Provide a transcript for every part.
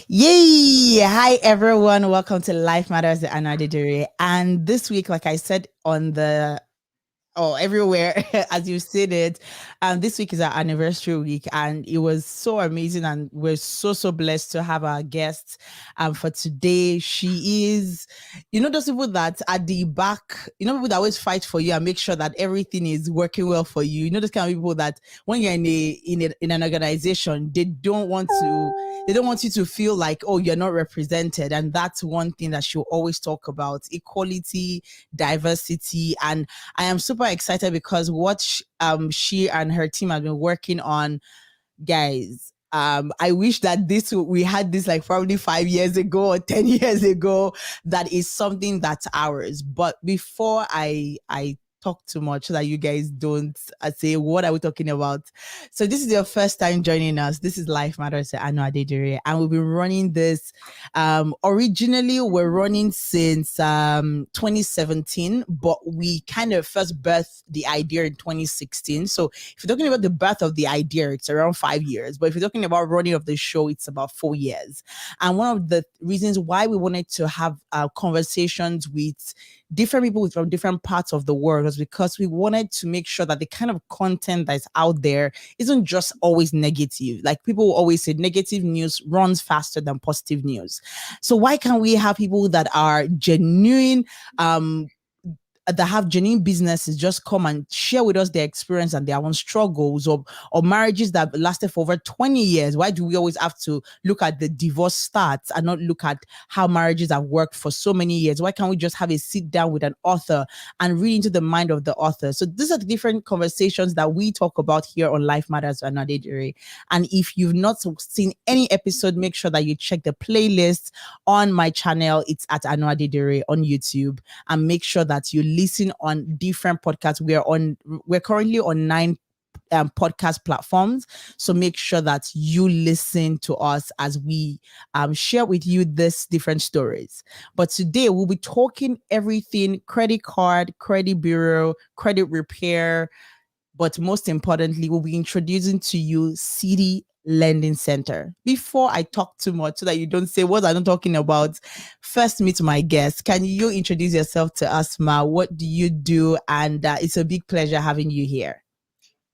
Yay! Hi everyone, welcome to Life Matters with Anna Didere. And this week, like I said on the everywhere as you said it, this week is our anniversary week, and it was so amazing, and we're so blessed to have our guest for today. She is, those people that at the back, people that always fight for you and make sure that everything is working well for you. Those kind of people that when you're in an organization, they don't want you to feel like, oh, you're not represented. And that's one thing that she'll always talk about: equality, diversity. And I am super excited because what she and her team have been working on, guys. I wish that we had this like probably 5 years ago or 10 years ago. That is something that's ours. But before I talk too much so that you guys don't say, what are we talking about? So this is your first time joining us. This is Life Matters with Anu Adedire, and we've been running this. Originally, we're running since 2017, but we kind of first birthed the idea in 2016. So if you're talking about the birth of the idea, it's around 5 years. But if you're talking about running of the show, it's about 4 years. And one of the reasons why we wanted to have conversations with different people from different parts of the world was because we wanted to make sure that the kind of content that's out there isn't just always negative. Like people always say, negative news runs faster than positive news. So why can't we have people that are genuine, that have genuine businesses just come and share with us their experience and their own struggles, or marriages that lasted for over 20 years. Why do we always have to look at the divorce stats and not look at how marriages have worked for so many years? Why can't we just have a sit down with an author and read into the mind of the author? So these are the different conversations that we talk about here on Life Matters with Anadedere. And if you've not seen any episode, make sure that you check the playlist on my channel. It's at Anadedere on YouTube, and make sure that you listen on different podcasts. We're currently on 9 podcast platforms. So make sure that you listen to us as we share with you these different stories. But today we'll be talking everything: credit card, credit bureau, credit repair. But most importantly, we'll be introducing to you City Lending Center. Before I talk too much, so that you don't say what I'm talking about, first meet my guest. Can you introduce yourself to us, Ma? What do you do? And it's a big pleasure having you here.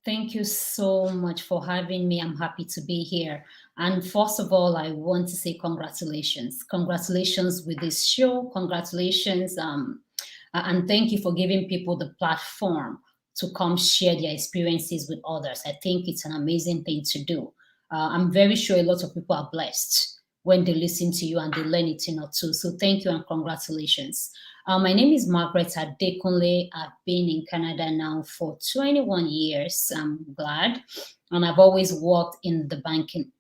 Thank you so much for having me. I'm happy to be here. And first of all, I want to say congratulations. Congratulations with this show. Congratulations. And thank you for giving people the platform to come share their experiences with others. I think it's an amazing thing to do. I'm very sure a lot of people are blessed when they listen to you and they learn a thing or two. So thank you and congratulations. My name is Margaret Adekunle. I've been in Canada now for 21 years. I'm glad. And I've always worked in the banking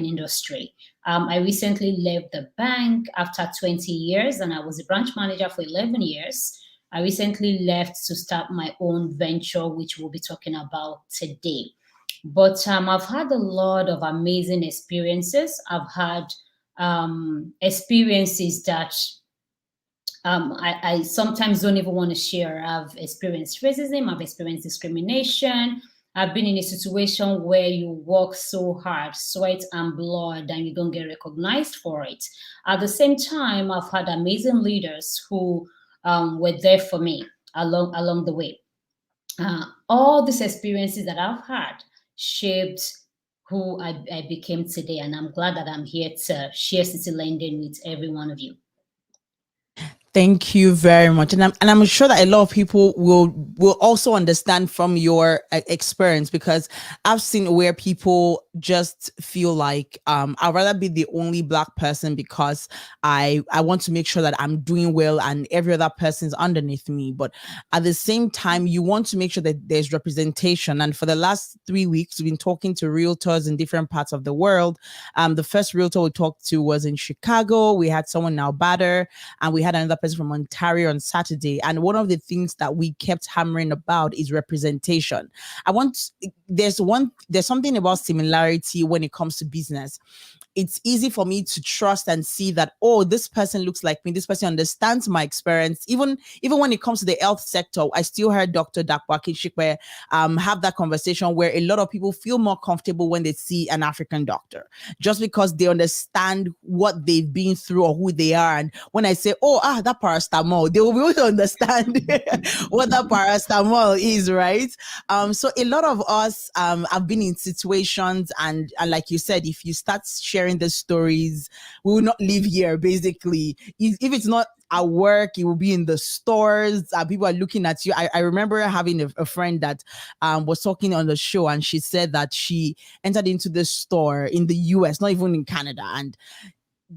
industry. I recently left the bank after 20 years, and I was a branch manager for 11 years. I recently left to start my own venture, which we'll be talking about today. But I've had a lot of amazing experiences. I've had experiences that I sometimes don't even want to share. I've experienced racism, I've experienced discrimination. I've been in a situation where you work so hard, sweat and blood, and you don't get recognized for it. At the same time, I've had amazing leaders who were there for me along the way. All these experiences that I've had shaped who I became today, and I'm glad that I'm here to share City Lending with every one of you. Thank you very much, and I'm sure that a lot of people will also understand from your experience, because I've seen where people just feel like I'd rather be the only Black person because I want to make sure that I'm doing well and every other person's underneath me. But at the same time, you want to make sure that there's representation. And for the last 3 weeks, we've been talking to realtors in different parts of the world. The first realtor we talked to was in Chicago. We had someone in Alberta, and we had another person from Ontario on Saturday, and one of the things that we kept hammering about is representation. I want there's something about similarity when it comes to business. It's easy for me to trust and see that, oh, this person looks like me, this person understands my experience. Even when it comes to the health sector, I still heard Dr. Dakwa Shikwe have that conversation where a lot of people feel more comfortable when they see an African doctor, just because they understand what they've been through or who they are. And when I say, oh, that paracetamol, they will be able to understand what that paracetamol is, right? So a lot of us have been in situations, and like you said, if you start sharing the stories, we will not live here. Basically, if it's not at work, it will be in the stores. People are looking at you. I remember having a friend that was talking on the show, and she said that she entered into this store in the US, not even in Canada, and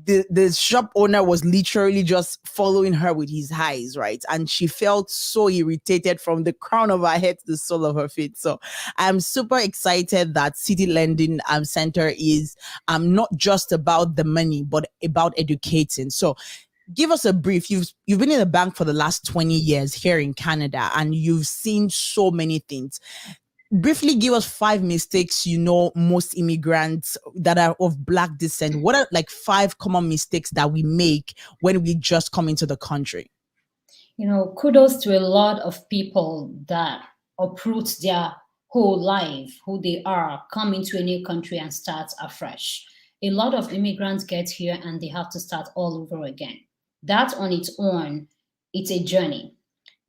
the shop owner was literally just following her with his eyes, right? And she felt so irritated from the crown of her head to the sole of her feet. So I'm super excited that City Lending Center is not just about the money, but about educating. So give us a brief. You've been in the bank for the last 20 years here in Canada, and you've seen so many things. Briefly give us 5 mistakes most immigrants that are of Black descent. What are like 5 common mistakes that we make when we just come into the country? Kudos to a lot of people that uproot their whole life, who they are, come into a new country and start afresh. A lot of immigrants get here and they have to start all over again. That on its own, it's a journey.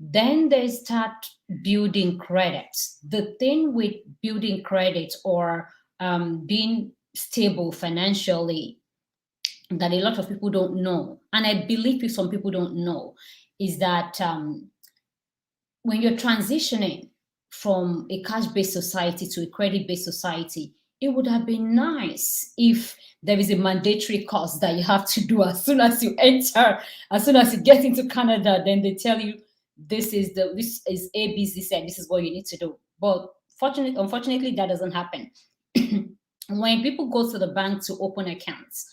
Then they start building credit. The thing with building credit or being stable financially that a lot of people don't know, and I believe some people don't know, is that when you're transitioning from a cash-based society to a credit-based society, it would have been nice if there is a mandatory course that you have to do as soon as you enter, as soon as you get into Canada. Then they tell you this is A, B, C, and this is what you need to do. But unfortunately, that doesn't happen. When people go to the bank to open accounts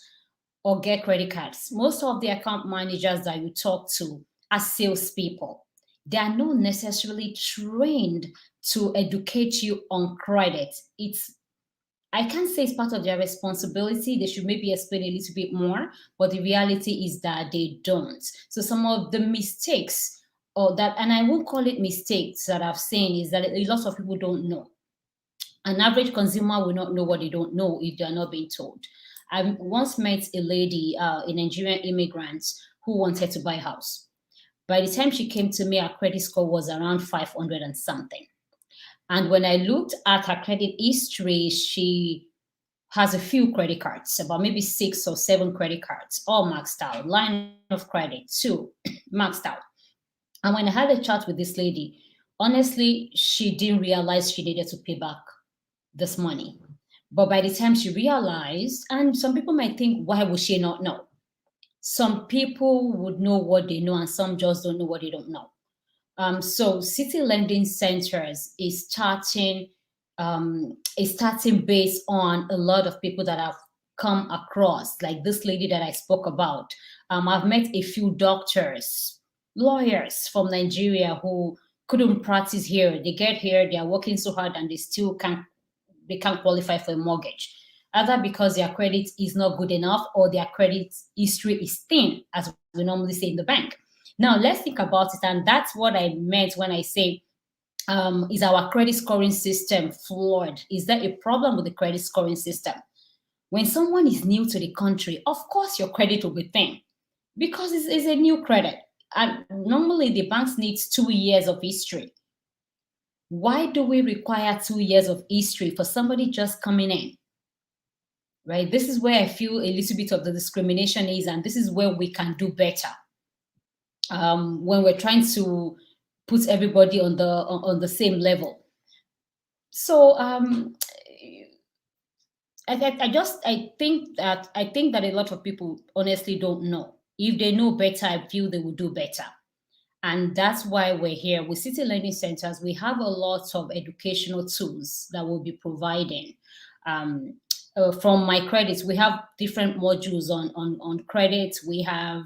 or get credit cards, most of the account managers that you talk to are salespeople. They are not necessarily trained to educate you on credit. I can't say it's part of their responsibility. They should maybe explain a little bit more, but the reality is that they don't. So some of the mistakes, and I won't call it mistakes that I've seen, is that a lot of people don't know. An average consumer will not know what they don't know if they are not being told. I once met a lady, a Nigerian immigrant, who wanted to buy a house. By the time she came to me, her credit score was around 500 and something. And when I looked at her credit history, she has a few credit cards, about maybe 6 or 7 credit cards, all maxed out, line of credit, 2 maxed out. And when I had a chat with this lady, honestly, she didn't realize she needed to pay back this money. But by the time she realized, and some people might think, why would she not know? Some people would know what they know, and some just don't know what they don't know. So City Lending Centers is starting based on a lot of people that have come across, like this lady that I spoke about. I've met a few doctors, lawyers from Nigeria who couldn't practice here. They get here, they are working so hard, and they still can't qualify for a mortgage, either because their credit is not good enough or their credit history is thin, as we normally say in the bank. Now, let's think about it, and that's what I meant when I say, is our credit scoring system flawed? Is there a problem with the credit scoring system? When someone is new to the country, of course your credit will be thin because it's a new credit. And normally the banks need 2 years of history. Why do we require 2 years of history for somebody just coming in? Right? This is where I feel a little bit of the discrimination is, and this is where we can do better. When we're trying to put everybody on the same level. So I think that a lot of people honestly don't know. If they know better, I feel they will do better. And that's why we're here. With City Learning Centers, we have a lot of educational tools that we'll be providing. From My Credits, we have different modules on credit. We have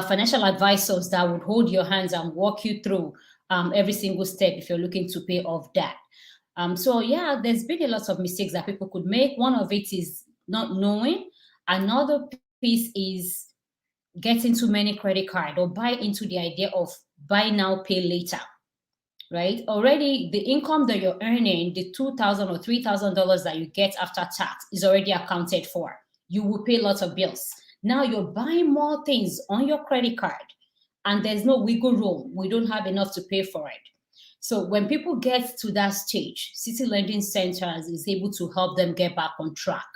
financial advisors that would hold your hands and walk you through every single step if you're looking to pay off debt. So yeah, there's been a lot of mistakes that people could make. One of it is not knowing. Another piece is getting too many credit card or buy into the idea of buy now, pay later. Right? Already the income that you're earning, the $2,000 or $3,000 that you get after tax is already accounted for. You will pay lots of bills. Now you're buying more things on your credit card and there's no wiggle room. We don't have enough to pay for it. So when people get to that stage, City Lending Centers is able to help them get back on track.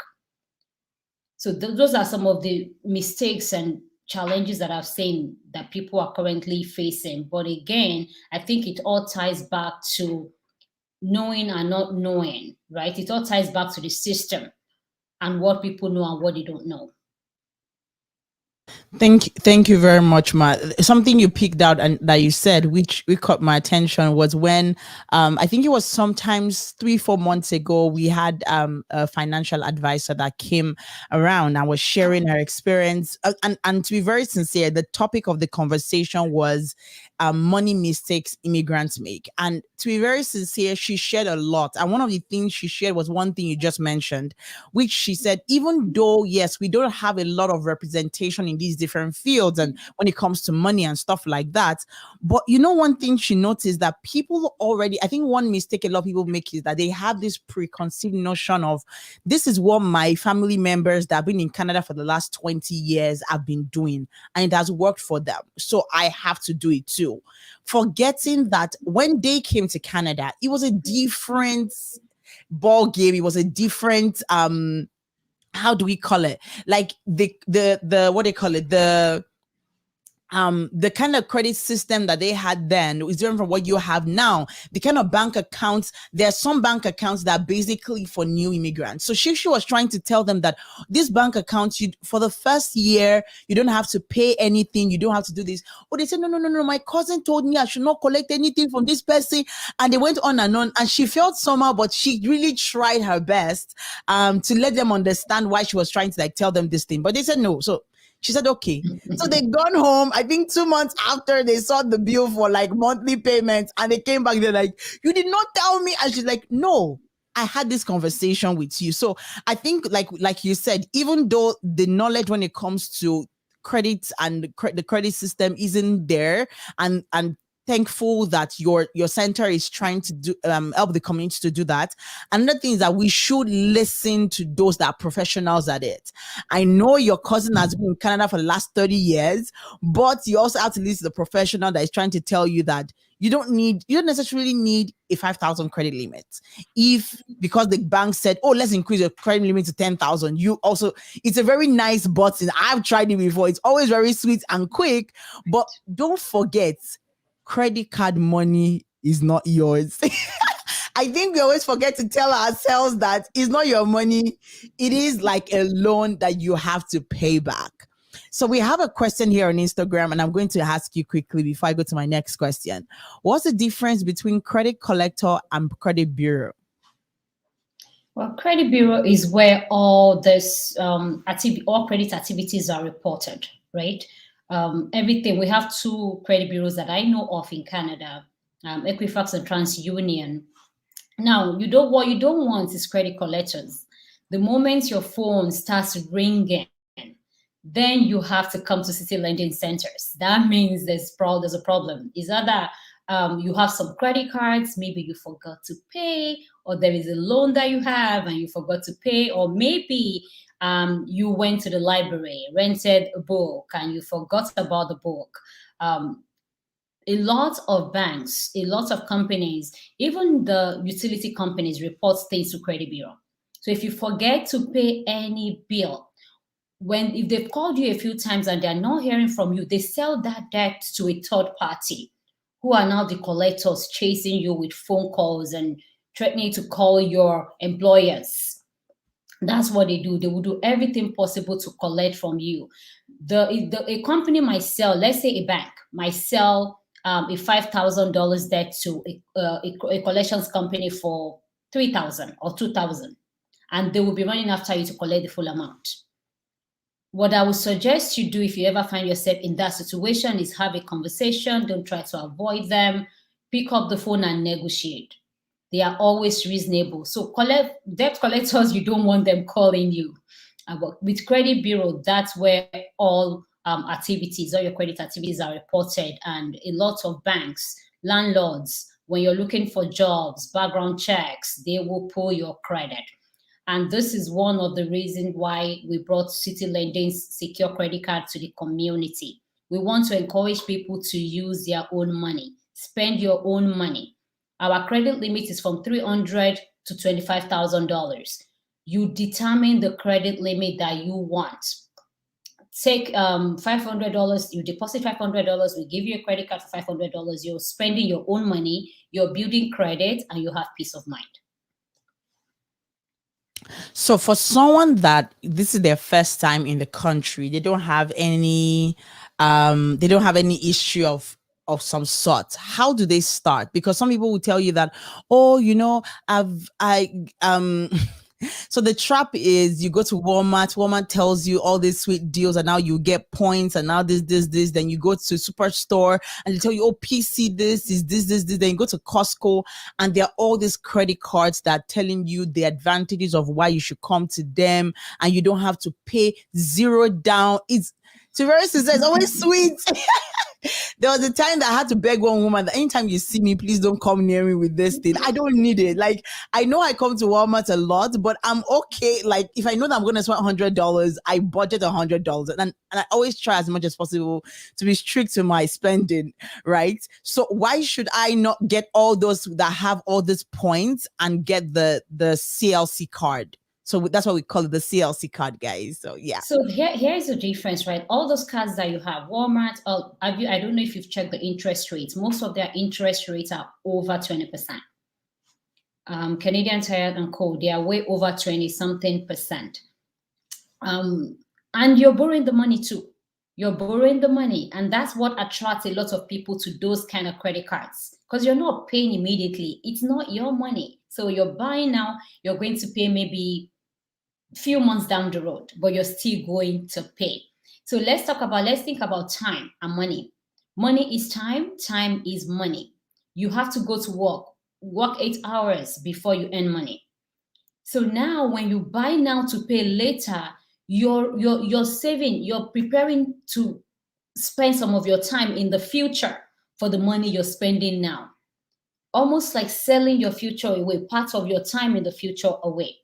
So those are some of the mistakes and challenges that I've seen that people are currently facing. But again, I think it all ties back to knowing and not knowing, right? It all ties back to the system and what people know and what they don't know. Thank you very much, Ma. Something you picked out and that you said, which caught my attention, was when I think it was sometimes 3-4 months ago, we had a financial advisor that came around and was sharing her experience. And to be very sincere, the topic of the conversation was money mistakes immigrants make. And to be very sincere, she shared a lot. And one of the things she shared was one thing you just mentioned, which she said, even though, yes, we don't have a lot of representation in these different fields and when it comes to money and stuff like that, but you know, one thing she noticed that people already, I think one mistake a lot of people make is that they have this preconceived notion of this is what my family members that have been in Canada for the last 20 years have been doing and it has worked for them, so I have to do it too, forgetting that when they came to Canada, it was a different ball game. It was a different how do we call it? Like the what do you call it? The kind of credit system that they had then is different from what you have now. The kind of bank accounts, there are some bank accounts that are basically for new immigrants. So she was trying to tell them that this bank account, for the first year, you don't have to pay anything. You don't have to do this. But they said, no. My cousin told me I should not collect anything from this person. And they went on. And she felt somehow, but she really tried her best to let them understand why she was trying to like tell them this thing. But they said no. So she said, okay. So they gone home. I think 2 months after they saw the bill for like monthly payments and they came back. They're like, you did not tell me. And she's like, no, I had this conversation with you. So I think like you said, even though the knowledge when it comes to credit and the credit system isn't there and thankful that your center is trying to do help the community to do that. Another thing is that we should listen to those that are professionals at it. I know your cousin has been in Canada for the last 30 years, but you also have to listen to the professional that is trying to tell you that you don't necessarily need a 5,000 credit limit. If because the bank said, oh, let's increase your credit limit to 10,000, you also, it's a very nice button. I've tried it before. It's always very sweet and quick, but don't forget, credit card money is not yours. I think we always forget to tell ourselves that it's not your money. It is like a loan that you have to pay back. So we have a question here on Instagram, and I'm going to ask you quickly before I go to my next question. What's the difference between credit collector and credit bureau? Well, credit bureau is where all this all credit activities are reported, right? Everything. We have 2 credit bureaus that I know of in Canada, Equifax and TransUnion. Now, what you don't want is credit collectors. The moment your phone starts ringing, then you have to come to City Lending Centers. That means there's a problem. Is that you have some credit cards, maybe you forgot to pay, or there is a loan that you have and you forgot to pay, or maybe you went to the library, rented a book, and you forgot about the book. A lot of banks, a lot of companies, even the utility companies report things to credit bureau. So if you forget to pay any bill, if they've called you a few times and they're not hearing from you, they sell that debt to a third party who are now the collectors, chasing you with phone calls and threatening to call your employers. That's what they do. They will do everything possible to collect from you. A company might sell, let's say a bank might sell a $5,000 debt to a collections company for $3,000 or $2,000, and they will be running after you to collect the full amount. What I would suggest you do if you ever find yourself in that situation is have a conversation. Don't try to avoid them. Pick up the phone and negotiate. They are always reasonable. So debt collectors, you don't want them calling you. But with credit bureau, that's where all activities, all your credit activities are reported, and a lot of banks, landlords, when you're looking for jobs, background checks, they will pull your credit. And this is one of the reasons why we brought City Lending's secure credit card to the community. We want to encourage people to use their own money, spend your own money. Our credit limit is from $300 to $25,000. You determine the credit limit that you want. Take $500, you deposit $500, we give you a credit card for $500. You're spending your own money, you're building credit, and you have peace of mind. So for someone that this is their first time in the country, they don't have any issue of some sort. How do they start? Because some people will tell you that, oh, so the trap is you go to Walmart tells you all these sweet deals and now you get points and now this, then you go to Superstore and they tell you, oh, PC, this is this, then you go to Costco and there are all these credit cards that are telling you the advantages of why you should come to them and you don't have to pay zero down. It's always sweet. There was a time that I had to beg one woman that anytime you see me, please don't come near me with this thing. I don't need it. Like, I know I come to Walmart a lot, but I'm okay. Like, if I know that I'm going to spend $100, I budget $100. And I always try as much as possible to be strict to my spending, right? So why should I not get all those that have all these points and get the CLC card? So that's what we call it, the CLC card, guys. So yeah. So here's the difference, right? All those cards that you have, Walmart, I don't know if you've checked the interest rates. Most of their interest rates are over 20%. Canadian Tire and Co, they are way over 20-something%. And you're borrowing the money too. You're borrowing the money, and that's what attracts a lot of people to those kind of credit cards, because you're not paying immediately. It's not your money. So you're buying now, you're going to pay maybe few months down the road, but you're still going to pay. So let's think about time and money. Money is time is money. You have to go to work 8 hours before you earn money. So now when you buy now to pay later, you're saving, you're preparing to spend some of your time in the future for the money you're spending now. Almost like selling your future away, part of your time in the future away.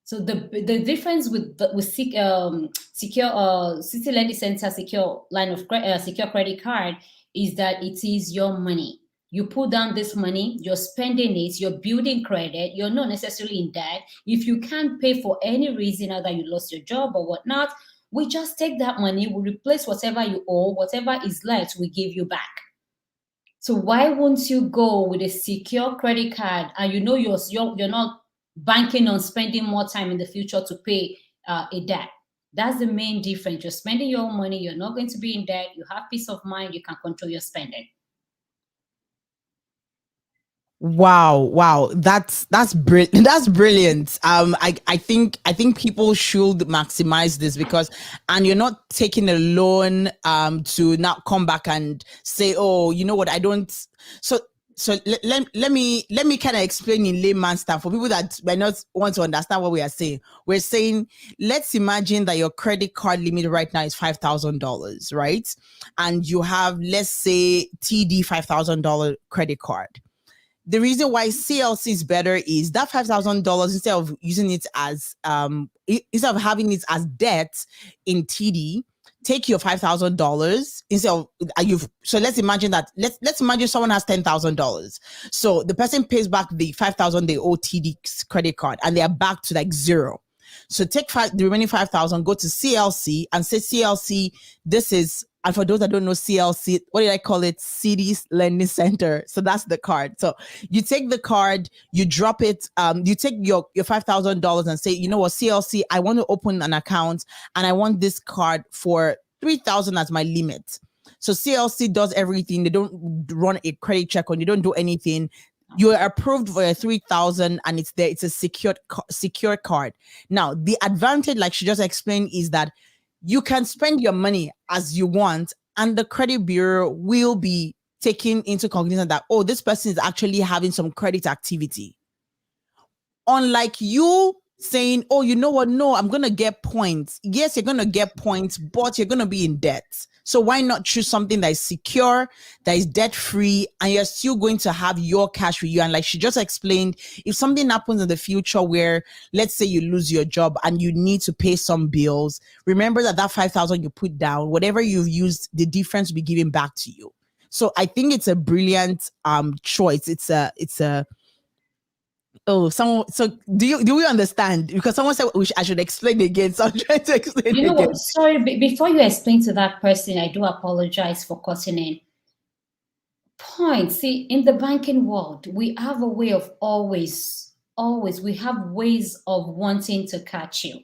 So the difference with secure City Lending Center secure line of secure credit card is that it is your money. You put down this money, you're spending it, you're building credit, you're not necessarily in debt. If you can't pay for any reason, either you lost your job or whatnot, we just take that money, we replace whatever you owe, whatever is left, we give you back. So why won't you go with a secure credit card and you're not banking on spending more time in the future to pay a debt? That's the main difference. You're spending your own money. You're not going to be in debt. You have peace of mind. You can control your spending. Wow, that's brilliant. That's brilliant. I think people should maximize this because, and you're not taking a loan to now come back and say, oh, you know what, I don't. So let me kind of explain in layman's terms for people that might not want to understand what we are saying. We're saying, let's imagine that your credit card limit right now is $5,000, right? And you have, let's say, TD $5,000 credit card. The reason why CLC is better is that $5,000, instead of using it as instead of having it as debt in TD, take your $5,000 instead of so let's imagine that let's imagine someone has $10,000. So the person pays back the $5,000 they owe TD credit card and they are back to like zero. So take the remaining 5,000, go to CLC and say, CLC, this is, and for those that don't know CLC, what did I call it? City Lending Center. So that's the card. So you take the card, you drop it, you take your $5,000 and say, you know what, CLC, I want to open an account and I want this card for $3,000 as my limit. So CLC does everything. They don't run a credit check on you, don't do anything. You're approved for a 3,000 and it's there. It's a secure card. Now, the advantage, like she just explained, is that you can spend your money as you want, and the credit bureau will be taking into cognizance that, oh, this person is actually having some credit activity. Unlike you saying, oh, you know what? No, I'm going to get points. Yes, you're going to get points, but you're going to be in debt. So why not choose something that is secure, that is debt free, and you're still going to have your cash with you? And like she just explained, if something happens in the future where, let's say you lose your job and you need to pay some bills, remember that 5,000 you put down, whatever you've used, the difference will be given back to you. So I think it's a brilliant choice. It's a Oh, someone. So do we understand? Because someone said I should explain again. So I'm trying to explain You know again. what? Sorry, before you explain to that person, I do apologize for cutting in. Point. See, in the banking world, we have a way of always, we have ways of wanting to catch you,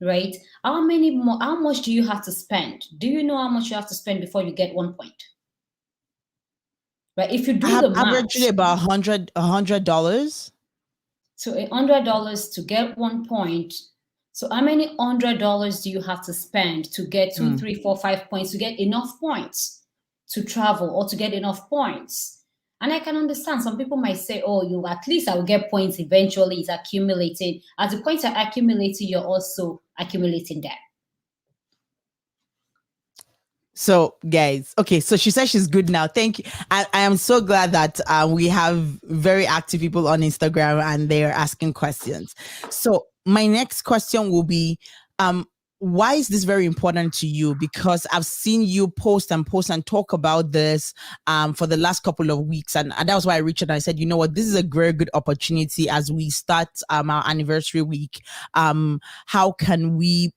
right? How much do you have to spend? Do you know how much you have to spend before you get 1 point? Right? If you do the math, averagely about $100. so $100 to get 1 point. So how many $100 do you have to spend to get 2, 3, 4, 5 points, to get enough points to travel or to get enough points? And I can understand some people might say, oh, you at least I'll get points eventually. It's accumulating. As the points are accumulating, you're also accumulating debt. So, guys, okay, so she says she's good now. Thank you. I am so glad that we have very active people on Instagram and they're asking questions. So, my next question will be, why is this very important to you? Because I've seen you post and talk about this for the last couple of weeks. And that was why I reached out and I said, you know what, this is a very good opportunity as we start our anniversary week. How can we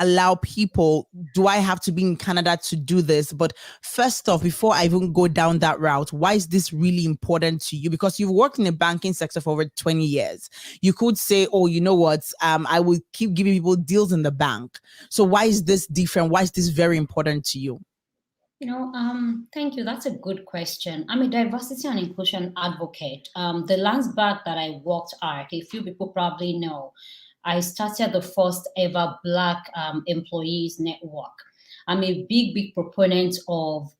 allow people, do I have to be in Canada to do this? But first off, before I even go down that route, why is this really important to you? Because you've worked in the banking sector for over 20 years. You could say, oh, you know what, I will keep giving people deals in the bank. So why is this different? Why is this very important to you? Thank you. That's a good question. I'm a diversity and inclusion advocate. The last bank that I worked at, a few people probably know, I started the first ever Black employees network. I'm a big proponent of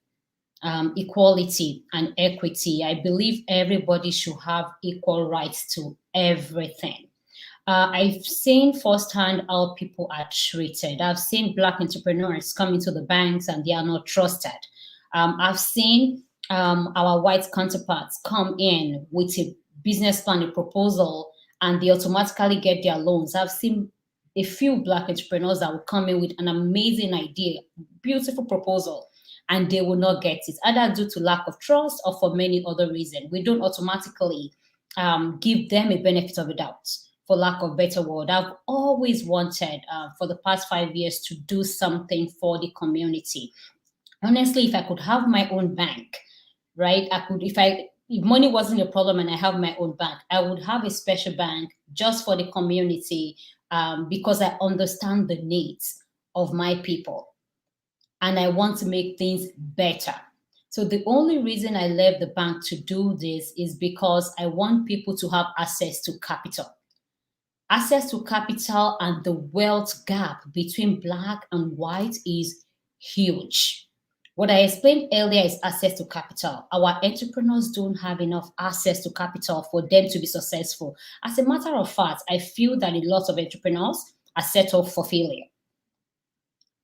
equality and equity. I believe everybody should have equal rights to everything. I've seen firsthand how people are treated. I've seen Black entrepreneurs come into the banks and they are not trusted. I've seen our white counterparts come in with a business plan, a proposal, and they automatically get their loans. I've seen a few Black entrepreneurs that will come in with an amazing idea, beautiful proposal, and they will not get it, either due to lack of trust or for many other reasons. We don't automatically give them a benefit of the doubt, for lack of better word. I've always wanted for the past 5 years to do something for the community. Honestly, if I could have my own bank, right? If money wasn't a problem and I have my own bank, I would have a special bank just for the community, because I understand the needs of my people and I want to make things better. So the only reason I left the bank to do this is because I want people to have access to capital. Access to capital, and the wealth gap between Black and white is huge. What I explained earlier is access to capital. Our entrepreneurs don't have enough access to capital for them to be successful. As a matter of fact, I feel that a lot of entrepreneurs are set up for failure.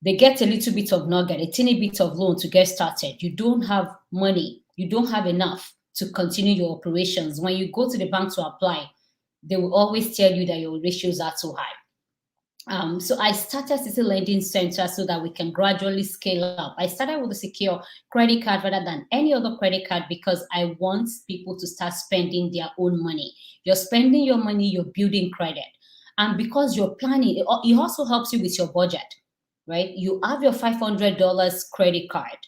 They get a little bit of nugget, a teeny bit of loan to get started. You don't have money. You don't have enough to continue your operations. When you go to the bank to apply, they will always tell you that your ratios are too high. So I started City Lending Center so that we can gradually scale up. I started with a secure credit card rather than any other credit card because I want people to start spending their own money. You're spending your money, you're building credit. And because you're planning, it also helps you with your budget, right? You have your $500 credit card.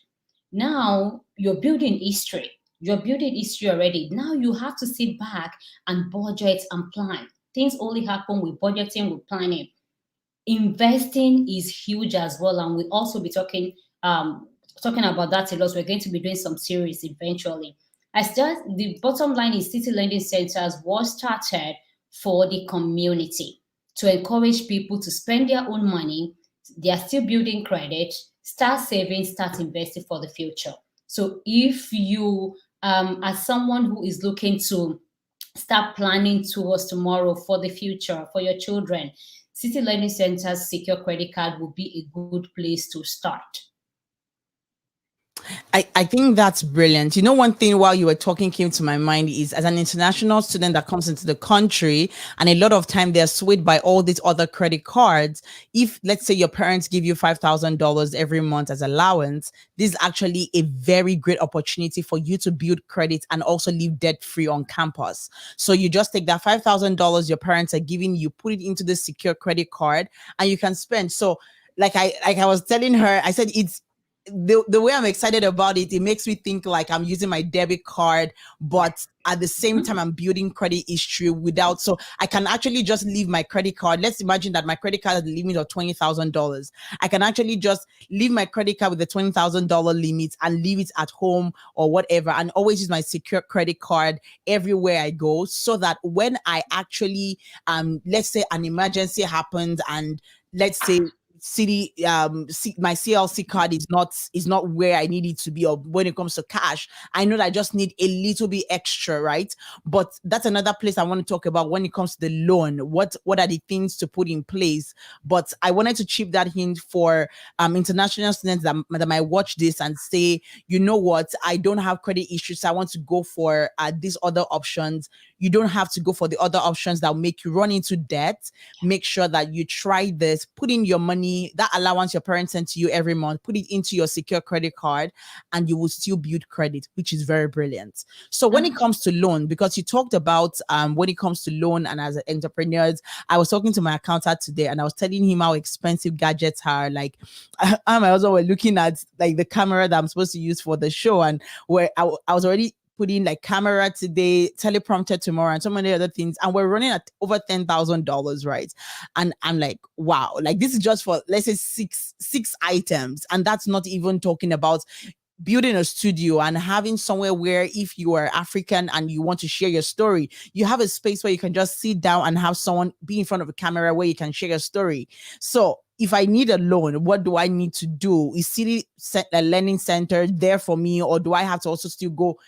Now you're building history. You're building history already. Now you have to sit back and budget and plan. Things only happen with budgeting, with planning. Investing is huge as well, and we'll also be talking about that a lot. We're going to be doing some series eventually. The bottom line is City Lending Centers was started for the community to encourage people to spend their own money. They are still building credit, start saving, start investing for the future. So if you, as someone who is looking to start planning towards tomorrow for the future, for your children, City Lending Center's secure credit card will be a good place to start. I think that's brilliant. You know, one thing while you were talking came to my mind is as an international student that comes into the country, and a lot of time they're swayed by all these other credit cards. If let's say your parents give you $5,000 every month as allowance, this is actually a very great opportunity for you to build credit and also live debt free on campus. So you just take that $5,000 your parents are giving you, put it into the secure credit card, and you can spend. So like I was telling her, I said it's the way I'm excited about it, it makes me think like I'm using my debit card, but at the same time I'm building credit history without, so I can actually just leave my credit card. Let's imagine that my credit card has a limit of $20,000. I can actually just leave my credit card with the $20,000 limit and leave it at home or whatever, and always use my secure credit card everywhere I go, so that when I actually let's say an emergency happens, and let's say my CLC card is not where I need it to be, or when it comes to cash, I know that I just need a little bit extra, right? But that's another place I want to talk about when it comes to the loan. What are the things to put in place? But I wanted to chip that hint for international students that might watch this and say, you know what, I don't have credit issues, so I want to go for these other options. You don't have to go for the other options that will make you run into debt. Make sure that you try this, put in your money, that allowance your parents send to you every month, put it into your secure credit card, and you will still build credit, which is very brilliant. So when it comes to loan, because you talked about when it comes to loan and as entrepreneurs, I was talking to my accountant today and I was telling him how expensive gadgets are. Like I and my husband were looking at like the camera that I'm supposed to use for the show, and where I was already putting like camera today, teleprompter tomorrow, and so many other things. And we're running at over $10,000, right? And I'm like, wow, like this is just for, let's say, six items. And that's not even talking about building a studio and having somewhere where if you are African and you want to share your story, you have a space where you can just sit down and have someone be in front of a camera where you can share your story. So if I need a loan, what do I need to do? Is City Lending Center there for me, or do I have to also still go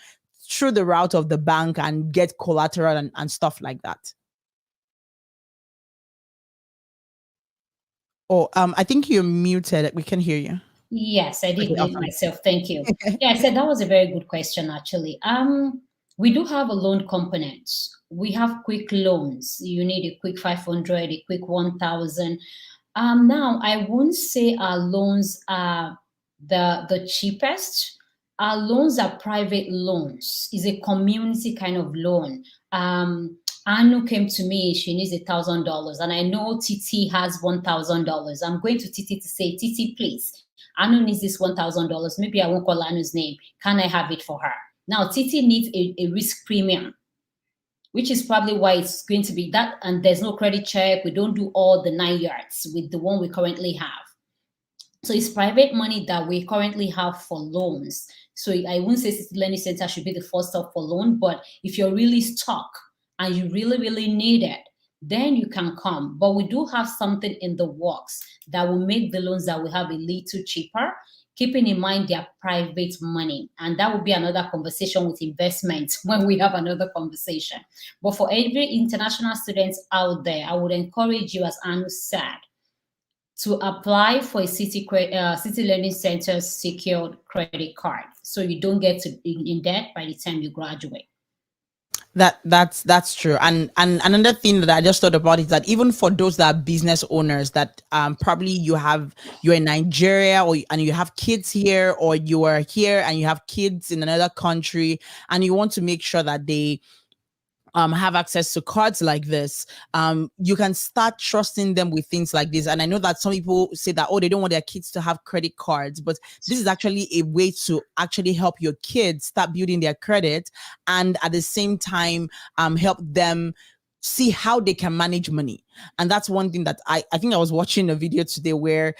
through the route of the bank and get collateral and stuff like that? Oh, I think you're muted. We can hear you. Yes, I did Okay, mute awesome. myself. Thank you. Yeah, I said that was a very good question, actually. We do have a loan component. We have quick loans. You need a quick 500, a quick 1,000. Now, I won't say our loans are the cheapest. Our loans are private loans. It's a community kind of loan. Anu came to me, she needs $1,000, and I know Titi has $1,000. I'm going to Titi to say, Titi, please, Anu needs this $1,000. Maybe I won't call Anu's name. Can I have it for her? Now, Titi needs a risk premium, which is probably why it's going to be that. And there's no credit check. We don't do all the 9 yards with the one we currently have. So it's private money that we currently have for loans. So I wouldn't say City Lending Center should be the first stop for loan, but if you're really stuck and you really, really need it, then you can come. But we do have something in the works that will make the loans that we have a little cheaper, keeping in mind their private money. And that will be another conversation with investments when we have another conversation. But for every international students out there, I would encourage you, as Anu said, to apply for a City Lending Center's secured credit card, so you don't get in debt by the time you graduate. That's true. And another thing that I just thought about is that even for those that are business owners, that probably you're in Nigeria, and you have kids here, or you are here and you have kids in another country, and you want to make sure that they have access to cards like this, you can start trusting them with things like this. And I know that some people say that, oh, they don't want their kids to have credit cards, but this is actually a way to actually help your kids start building their credit, and at the same time help them see how they can manage money. And that's one thing that I think I was watching a video today where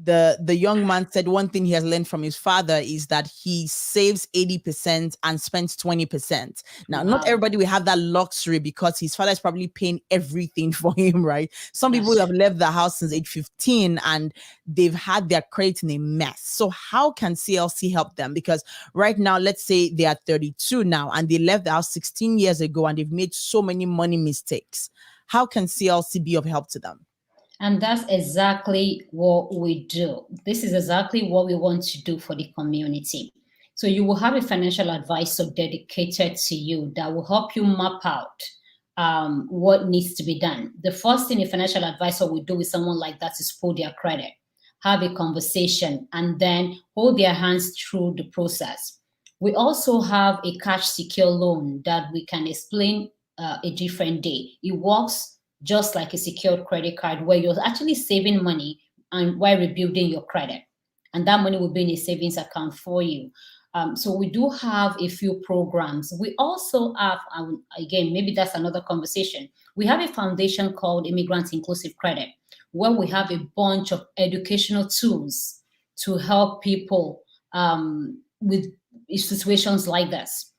the young man said one thing he has learned from his father is that he saves 80% and spends 20%. Now, not Wow, everybody will have that luxury because his father is probably paying everything for him, right? Some people that's have true. left the house since age 15 and they've had their credit in a mess. So how can CLC help them? Because right now, let's say they are 32 now and they left the house 16 years ago and they've made so many money mistakes. How can CLC be of help to them? And that's exactly what we do. This is exactly what we want to do for the community. So you will have a financial advisor dedicated to you that will help you map out what needs to be done. The first thing a financial advisor will do with someone like that is pull their credit, have a conversation, and then hold their hands through the process. We also have a cash secure loan that we can explain a different day. It works just like a secured credit card where you're actually saving money and while rebuilding your credit. And that money will be in a savings account for you. So we do have a few programs. We also have, again, maybe that's another conversation. We have a foundation called Immigrants Inclusive Credit, where we have a bunch of educational tools to help people with situations like this.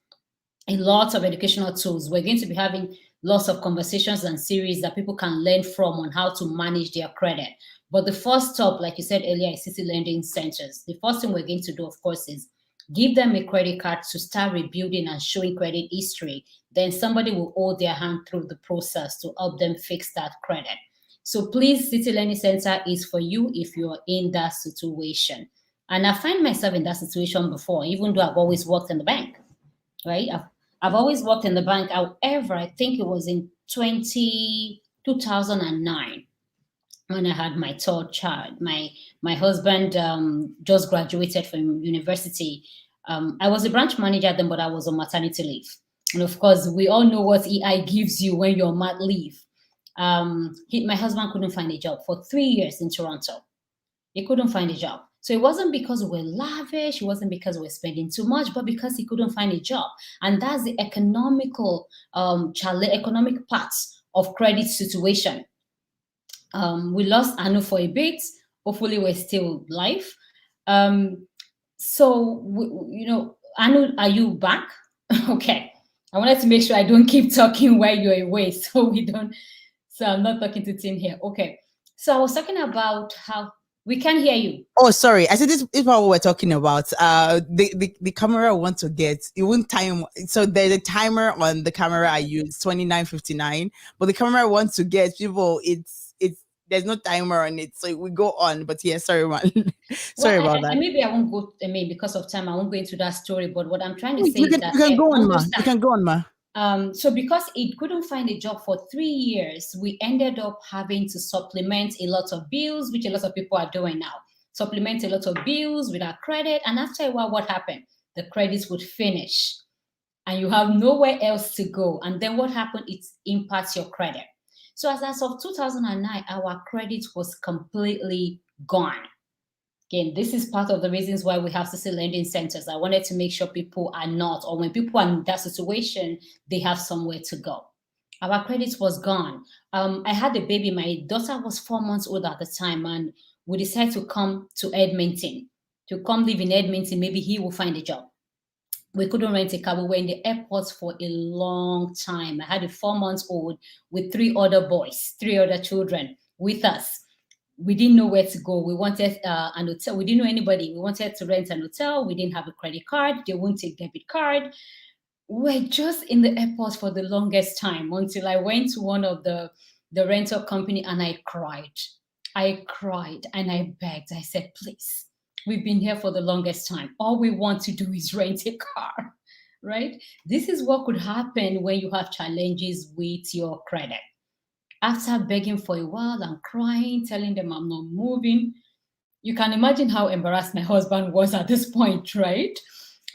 A lot of educational tools. We're going to be having lots of conversations and series that people can learn from on how to manage their credit. But the first stop, like you said earlier, is city lending centers. The first thing we're going to do, of course, is give them a credit card to start rebuilding and showing credit history. Then somebody will hold their hand through the process to help them fix that credit. So please, City Learning Center is for you if you're in that situation. And I find myself in that situation before, even though I've always worked in the bank, right? I've always worked in the bank. However, I think it was in 2009 when I had my third child. My husband just graduated from university. I was a branch manager then, but I was on maternity leave. And of course, we all know what EI gives you when you're on mat leave. My husband couldn't find a job for 3 years in Toronto. He couldn't find a job. So it wasn't because we're lavish, it wasn't because we're spending too much, but because he couldn't find a job. And that's the economic parts of credit situation. We lost Anu for a bit. Hopefully, we're still live. Anu, are you back? Okay. I wanted to make sure I don't keep talking while you're away, so I'm not talking to Tim here. Okay. So I was talking about how we can hear you. Oh, sorry. I said this is what we're talking about. The camera wants to get it won't time. So there's a timer on the camera I use 29:59, but the camera wants to get people. It's there's no timer on it, so we go on. But yeah, sorry, man. Well, Sorry about that. maybe I won't go. I mean, because of time, I won't go into that story. But what I'm trying to say You is can that you can I go on, ma. You understand. can go on, ma. So because it couldn't find a job for 3 years, we ended up having to supplement a lot of bills, which a lot of people are doing now. Supplement a lot of bills with our credit. And after a while, what happened? The credits would finish and you have nowhere else to go. And then what happened? It impacts your credit. So as of 2009, our credit was completely gone. Again, this is part of the reasons why we have CC lending centers. I wanted to make sure people are not, or when people are in that situation, they have somewhere to go. Our credit was gone. I had a baby. My daughter was 4 months old at the time, and we decided to come to Edmonton, to come live in Edmonton. Maybe he will find a job. We couldn't rent a car. We were in the airport for a long time. I had a 4 months old with 3 other boys, 3 other children with us. We didn't know where to go. We wanted an hotel. We didn't know anybody. We wanted to rent an hotel. We didn't have a credit card. They won't take debit card. We're just in the airport for the longest time until I went to one of the rental company and I cried. I cried and I begged. I said, please, we've been here for the longest time. All we want to do is rent a car, right? This is what could happen when you have challenges with your credit. After begging for a while and crying, telling them I'm not moving, you can imagine how embarrassed my husband was at this point, right?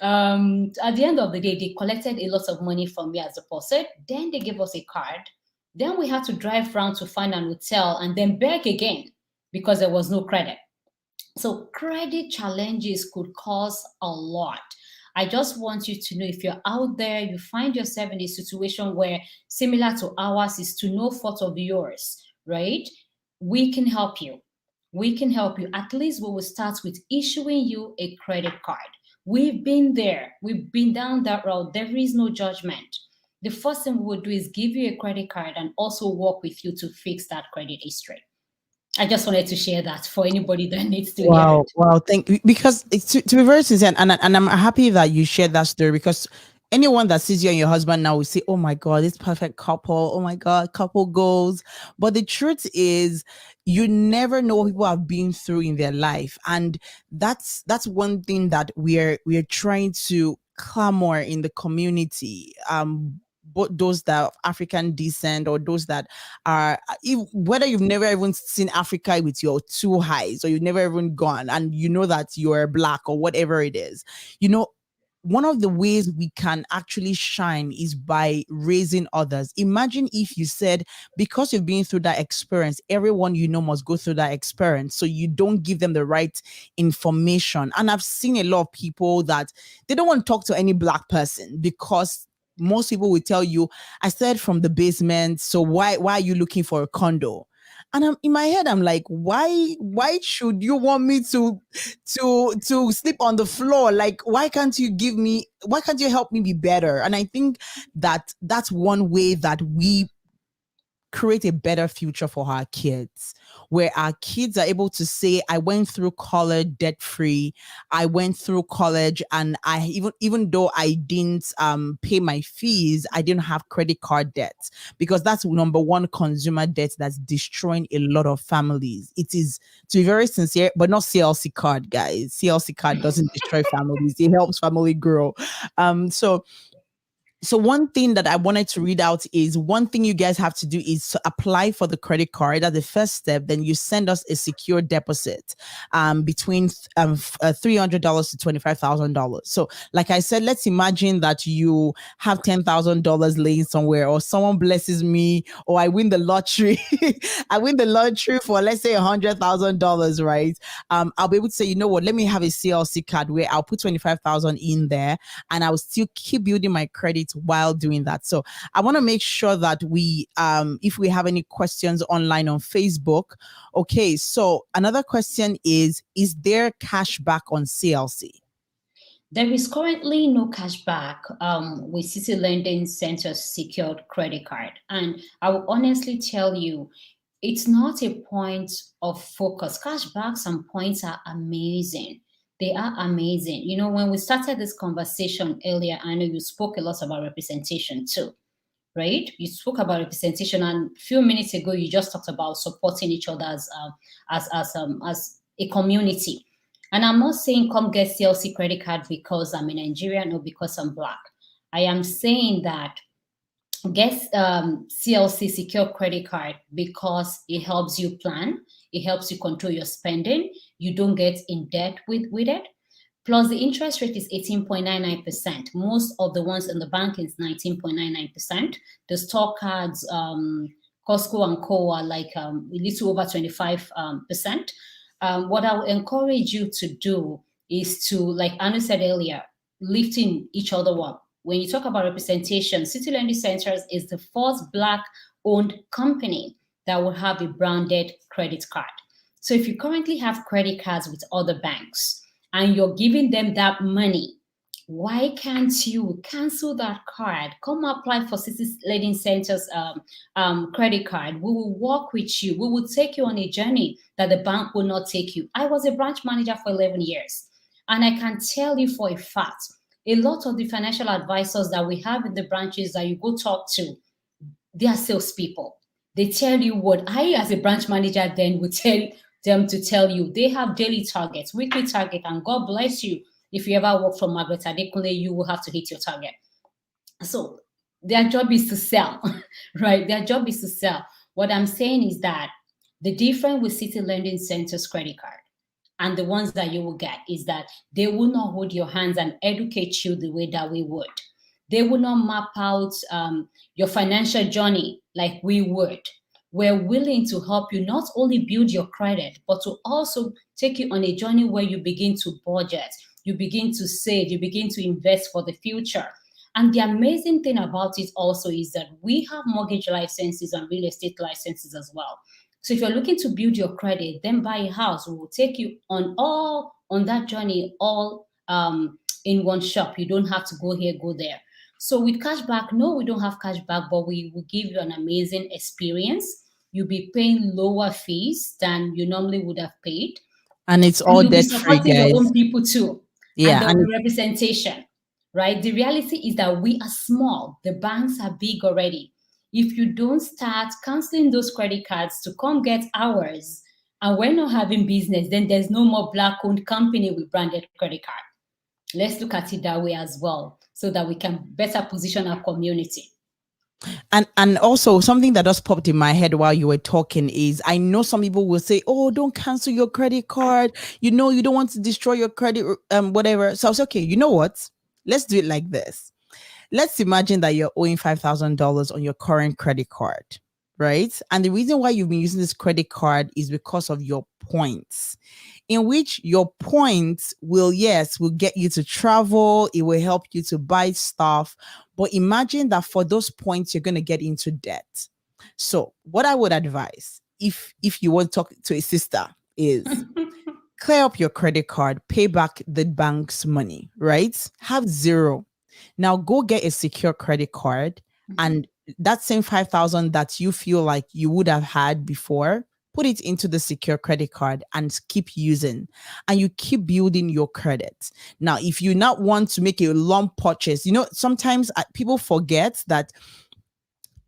At the end of the day, they collected a lot of money from me as a deposit. Then they gave us a card. Then we had to drive around to find an hotel and then beg again because there was no credit. So credit challenges could cause a lot. I just want you to know if you're out there, you find yourself in a situation where similar to ours is to no fault of yours, right? We can help you. we can help you. At least we will start with issuing you a credit card. We've been there. We've been down that road. There is no judgment. The first thing we will do is give you a credit card and also work with you to fix that credit history. I just wanted to share that for anybody that needs to hear Wow, it. wow, thank you. Because to be very sincere, and I'm happy that you shared that story, because anyone that sees you and your husband now will say, "Oh my God, this perfect couple. Oh my God, couple goals." But the truth is, you never know what people have been through in their life, and that's one thing that we're trying to clamor in the community. Both those that are of African descent or those that are, whether you've never even seen Africa with your two eyes, or you've never even gone and you know that you're black or whatever it is, you know, one of the ways we can actually shine is by raising others. Imagine if you said, because you've been through that experience, everyone you know must go through that experience. So you don't give them the right information. And I've seen a lot of people that they don't want to talk to any black person because most people will tell you, I started from the basement. So why are you looking for a condo? And I'm in my head, I'm like, why should you want me to sleep on the floor? Like, why can't you help me be better? And I think that that's one way that we create a better future for our kids, where our kids are able to say, I went through college debt free. I went through college, and I, even though I didn't pay my fees, I didn't have credit card debt, because that's number one consumer debt that's destroying a lot of families. It is, to be very sincere, but not CLC card, guys. CLC card doesn't destroy families, it helps family grow. So one thing that I wanted to read out is, one thing you guys have to do is to apply for the credit card as the first step. Then you send us a secure deposit between $300 to $25,000. So like I said, let's imagine that you have $10,000 laying somewhere, or someone blesses me, or I win the lottery. I win the lottery for, let's say, $100,000, right? I'll be able to say, you know what, let me have a CLC card where I'll put 25,000 in there, and I'll still keep building my credit while doing that. So I want to make sure that we, if we have any questions online on Facebook. Okay, so another question is there cash back on CLC? There is currently no cashback with City Lending Center's secured credit card. And I will honestly tell you, it's not a point of focus. Cashbacks and points are amazing. They are amazing. You know, when we started this conversation earlier, I know you spoke a lot about representation too, right? You spoke about representation, and a few minutes ago, you just talked about supporting each other as a community. And I'm not saying come get CLC credit card because I'm a Nigerian or because I'm black. I am saying that get CLC secure credit card because it helps you plan, it helps you control your spending, you don't get in debt with it. Plus, the interest rate is 18.99%. Most of the ones in the bank is 19.99%. The store cards, Costco and Co are like a little over 25%. What I would encourage you to do is to, like Anu said earlier, lifting each other up. When you talk about representation, City Lending Centers is the first Black-owned company that will have a branded credit card. So if you currently have credit cards with other banks and you're giving them that money, why can't you cancel that card? Come apply for City Lending Centers credit card. We will work with you. We will take you on a journey that the bank will not take you. I was a branch manager for 11 years, and I can tell you for a fact, a lot of the financial advisors that we have in the branches that you go talk to, they are salespeople. They tell you what I, as a branch manager, then would tell them to tell you. They have daily targets, weekly target, and God bless you. If you ever work for Margaret Adekunle, you will have to hit your target. So their job is to sell, right? Their job is to sell. What I'm saying is that the difference with City Lending Center's credit card and the ones that you will get is that they will not hold your hands and educate you the way that we would. They will not map out your financial journey like we would. We're willing to help you not only build your credit, but to also take you on a journey where you begin to budget, you begin to save, you begin to invest for the future. And the amazing thing about it also is that we have mortgage licenses and real estate licenses as well. So if you're looking to build your credit, then buy a house. We will take you on that journey all in one shop. You don't have to go here, go there. So with cashback, no, we don't have cashback, but we will give you an amazing experience. You'll be paying lower fees than you normally would have paid. And it's And all you'll be debt free, supporting your guys. own people too. And Yeah. there'll And be representation, right? The reality is that we are small. The banks are big already. If you don't start canceling those credit cards to come get ours, and we're not having business, then there's no more black-owned company with branded credit card. Let's look at it that way as well, so that we can better position our community. and also something that just popped in my head while you were talking is, I know some people will say, oh, don't cancel your credit card, you know, you don't want to destroy your credit, whatever. So I was okay, you know what, let's do it like this. Let's imagine that you're owing $5,000 on your current credit card, right? And the reason why you've been using this credit card is because of your points, in which your points will, yes, will get you to travel, it will help you to buy stuff. But imagine that for those points, you're going to get into debt. So what I would advise, if you want to talk to a sister, is clear up your credit card, pay back the bank's money, right? Have zero. Now go get a secure credit card, and that same 5,000 that you feel like you would have had before, put it into the secure credit card and keep using, and you keep building your credit. Now, if you not want to make a lump purchase, you know, sometimes people forget that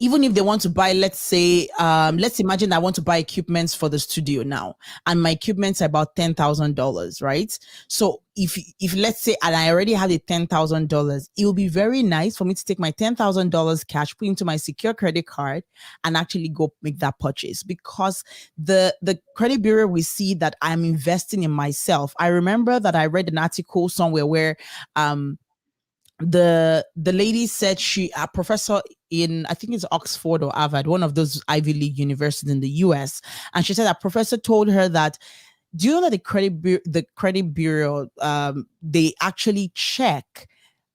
even if they want to buy, let's say, let's imagine I want to buy equipments for the studio now, and my equipment's about $10,000, right? So if let's say, and I already have the $10,000, it will be very nice for me to take my $10,000 cash, put into my secure credit card, and actually go make that purchase, because the credit bureau will see that I'm investing in myself. I remember that I read an article somewhere where the lady said, she a professor in, I think it's Oxford or Harvard, one of those Ivy League universities in the US, and she said that professor told her that, do you know that the credit bureau, they actually check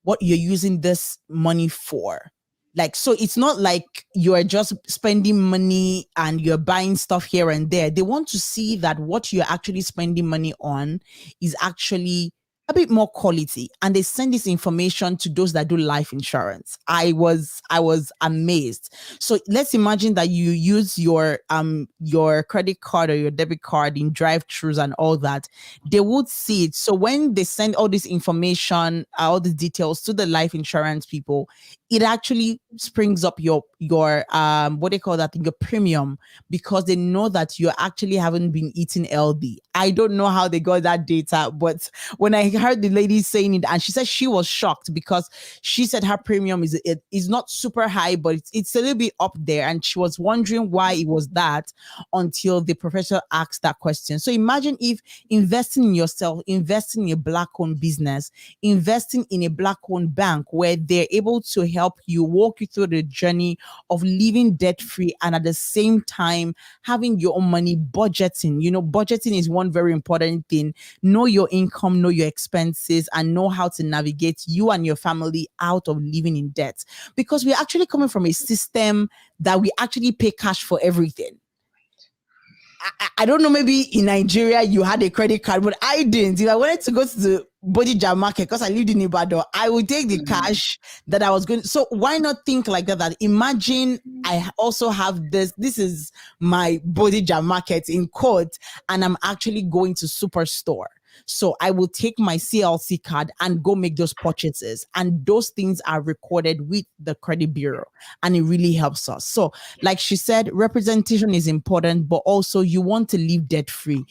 what you're using this money for? Like, so it's not like you are just spending money and you're buying stuff here and there. They want to see that what you're actually spending money on is actually a bit more quality, and they send this information to those that do life insurance. I was amazed. So let's imagine that you use your credit card or your debit card in drive-thrus and all that. They would see it. So when they send all this information, all the details to the life insurance people, it actually springs up your what they call that thing, your premium, because they know that you actually haven't been eating LD. I don't know how they got that data, but when I heard the lady saying it, and she said she was shocked because she said her premium is not super high, but it's a little bit up there, and she was wondering why it was that until the professor asked that question. So imagine if investing in yourself, investing in a black-owned business, investing in a black-owned bank where they're able to help you, walk you through the journey of living debt-free, and at the same time having your own money, budgeting. You know, budgeting is one very important thing. Know your income, know your expenses, and know how to navigate you and your family out of living in debt, because we're actually coming from a system that we actually pay cash for everything. I don't know, maybe in Nigeria you had a credit card, but I didn't. If I wanted to go to the Bodija market, because I lived in Ibadan, I would take the cash that I was going. So why not think like that? That imagine I also have this. This is my Bodija market in court, and I'm actually going to Superstore. So I will take my CLC card and go make those purchases, and those things are recorded with the credit bureau, and it really helps us. So like she said, representation is important, but also you want to live debt free.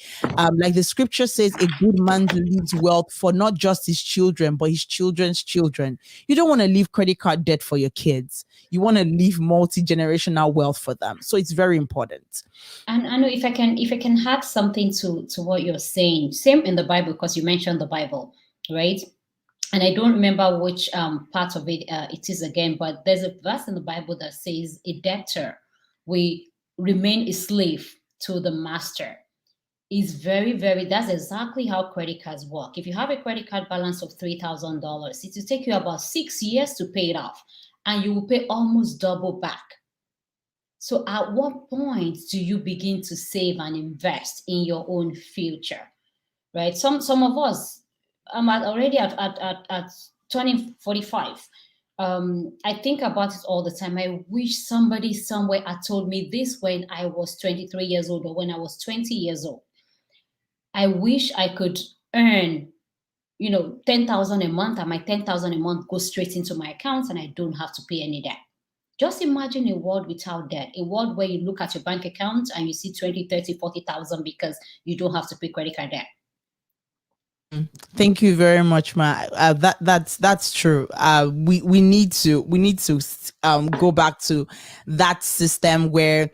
Like the scripture says, a good man leaves wealth for not just his children, but his children's children. You don't want to leave credit card debt for your kids. You want to leave multi-generational wealth for them. So it's very important. And I know, if I can add something to what you're saying, same in the Bible, because you mentioned the Bible, right? And I don't remember which part of it it is again, but there's a verse in the Bible that says a debtor will remain a slave to the master. Is very, very, that's exactly how credit cards work. If you have a credit card balance of $3,000, it will take you about 6 years to pay it off, and you will pay almost double back. So at what point do you begin to save and invest in your own future? Right? Some of us, I'm already at turning 45. I think about it all the time. I wish somebody somewhere had told me this when I was 23 years old or when I was 20 years old. I wish I could earn, 10,000 a month, and my 10,000 a month goes straight into my account and I don't have to pay any debt. Just imagine a world without debt, a world where you look at your bank account and you see 20, 30, 40,000 because you don't have to pay credit card debt. Thank you very much, Ma. That's true. We need to go back to that system where